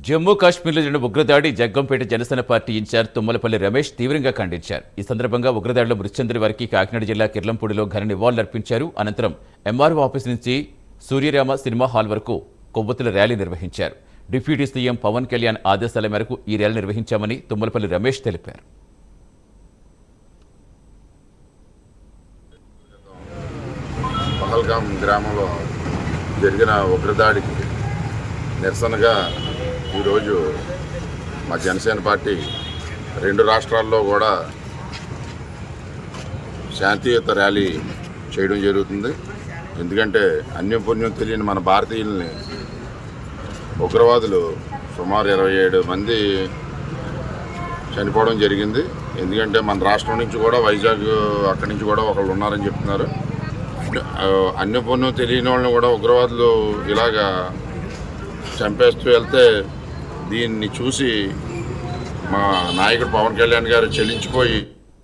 జమ్మూ కాశ్మీర్లో జరిగిన ఉగ్రదాడి జగ్గంపేట జనసేన పార్టీ ఇన్ఛార్జ్ తుమ్మలపల్లి రమేష్ తీవ్రంగా ఖండించారు. ఈ సందర్భంగా ఉగ్రదాడిలో మృతి చెందిన వారికి కాకినాడ జిల్లా కిర్లంపూడిలో ఘన నివాళులర్పించారు. అనంతరం ఎంఆర్ఓ ఆఫీస్ నుంచి సూర్యరామ సినిమా హాల్ వరకు కొవ్వొత్తుల ర్యాలీ నిర్వహించారు. డిప్యూటీ సీఎం పవన్ కళ్యాణ్ ఆదేశాల మేరకు ఈ ర్యాలీ నిర్వహించామని తుమ్మలపల్లి రమేష్ తెలిపారు. పహల్గాం గ్రామంలో జరిగిన ఉగ్రదాడికి నిరసనగా ఈరోజు మా జనసేన పార్టీ రెండు రాష్ట్రాల్లో కూడా శాంతియుత ర్యాలీ చేయడం జరుగుతుంది. ఎందుకంటే అన్యం పుణ్యం తెలియని మన భారతీయుల్ని ఉగ్రవాదులు సుమారు 27 మంది చనిపోవడం జరిగింది. ఎందుకంటే మన రాష్ట్రం నుంచి కూడా వైజాగ్ అక్కడి నుంచి కూడా ఒకళ్ళు ఉన్నారని చెప్తున్నారు. అన్యపుణ్యం తెలియని వాళ్ళని కూడా ఉగ్రవాదులు ఇలాగా చంపేస్తూ వెళ్తే దీన్ని చూసి మా నాయకుడు పవన్ కళ్యాణ్ గారు చెల్లించిపోయి